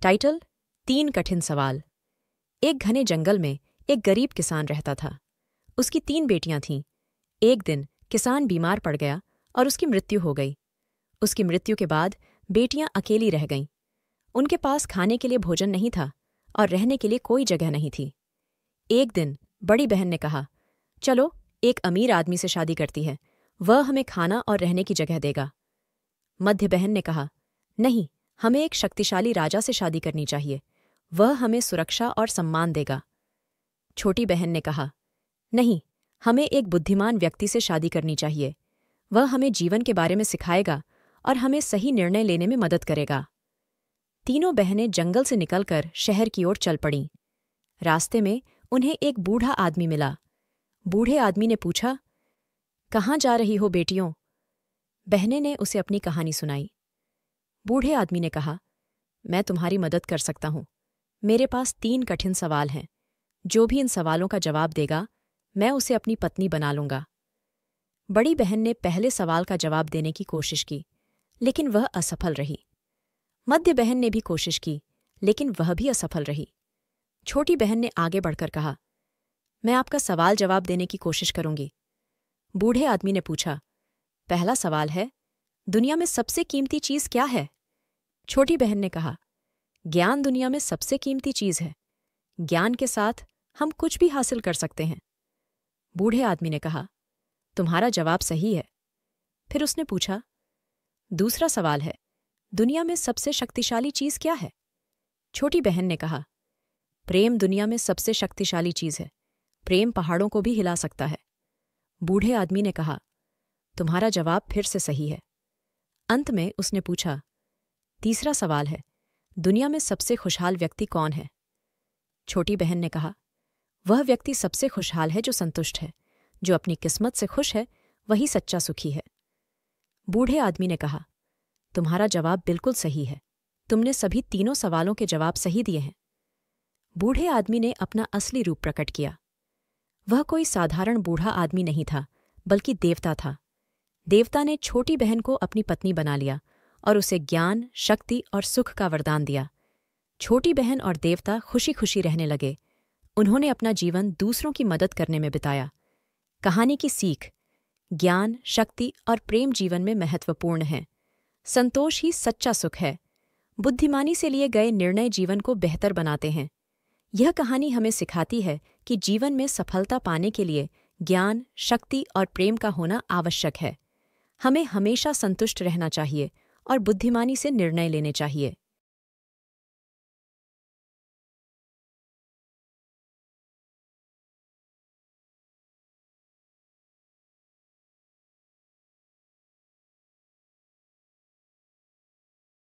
Title: 3 कठिन सवाल। एक घने जंगल में एक गरीब किसान रहता था। उसकी 3 बेटियां थीं। एक दिन किसान बीमार पड़ गया और उसकी मृत्यु हो गई। उसकी मृत्यु के बाद बेटियां अकेली रह गईं। उनके पास खाने के लिए भोजन नहीं था और रहने के लिए कोई जगह नहीं थी। एक दिन बड़ी बहन ने कहा, चलो एक अमीर आदमी से शादी करती है, वह हमें खाना और रहने की जगह देगा। मध्य बहन ने कहा, नहीं, हमें एक शक्तिशाली राजा से शादी करनी चाहिए, वह हमें सुरक्षा और सम्मान देगा। छोटी बहन ने कहा, नहीं, हमें एक बुद्धिमान व्यक्ति से शादी करनी चाहिए, वह हमें जीवन के बारे में सिखाएगा और हमें सही निर्णय लेने में मदद करेगा। तीनों बहनें जंगल से निकलकर शहर की ओर चल पड़ीं। रास्ते में उन्हें एक बूढ़ा आदमी मिला। बूढ़े आदमी ने पूछा, कहाँ जा रही हो बेटियों? बहनें ने उसे अपनी कहानी सुनाई। बूढ़े आदमी ने कहा, मैं तुम्हारी मदद कर सकता हूँ। मेरे पास 3 कठिन सवाल हैं। जो भी इन सवालों का जवाब देगा, मैं उसे अपनी पत्नी बना लूंगा। बड़ी बहन ने पहले सवाल का जवाब देने की कोशिश की, लेकिन वह असफल रही। मध्य बहन ने भी कोशिश की, लेकिन वह भी असफल रही। छोटी बहन ने आगे बढ़कर कहा, मैं आपका सवाल जवाब देने की कोशिश करूंगी। बूढ़े आदमी ने पूछा, पहला सवाल है, दुनिया में सबसे कीमती चीज क्या है? छोटी बहन ने कहा, ज्ञान दुनिया में सबसे कीमती चीज है। ज्ञान के साथ हम कुछ भी हासिल कर सकते हैं। बूढ़े आदमी ने कहा, तुम्हारा जवाब सही है। फिर उसने पूछा, दूसरा सवाल है, दुनिया में सबसे शक्तिशाली चीज क्या है? छोटी बहन ने कहा, प्रेम दुनिया में सबसे शक्तिशाली चीज है। प्रेम पहाड़ों को भी हिला सकता है। बूढ़े आदमी ने कहा, तुम्हारा जवाब फिर से सही है। अंत में उसने पूछा, तीसरा सवाल है, दुनिया में सबसे खुशहाल व्यक्ति कौन है? छोटी बहन ने कहा, वह व्यक्ति सबसे खुशहाल है जो संतुष्ट है। जो अपनी किस्मत से खुश है, वही सच्चा सुखी है। बूढ़े आदमी ने कहा, तुम्हारा जवाब बिल्कुल सही है। तुमने सभी तीनों सवालों के जवाब सही दिए हैं। बूढ़े आदमी ने अपना असली रूप प्रकट किया। वह कोई साधारण बूढ़ा आदमी नहीं था, बल्कि देवता था। देवता ने छोटी बहन को अपनी पत्नी बना लिया और उसे ज्ञान, शक्ति और सुख का वरदान दिया। छोटी बहन और देवता खुशी खुशी रहने लगे। उन्होंने अपना जीवन दूसरों की मदद करने में बिताया। कहानी की सीख: ज्ञान, शक्ति और प्रेम जीवन में महत्वपूर्ण हैं। संतोष ही सच्चा सुख है। बुद्धिमानी से लिए गए निर्णय जीवन को बेहतर बनाते हैं। यह कहानी हमें सिखाती है कि जीवन में सफलता पाने के लिए ज्ञान, शक्ति और प्रेम का होना आवश्यक है। हमें हमेशा संतुष्ट रहना चाहिए और बुद्धिमानी से निर्णय लेने चाहिए।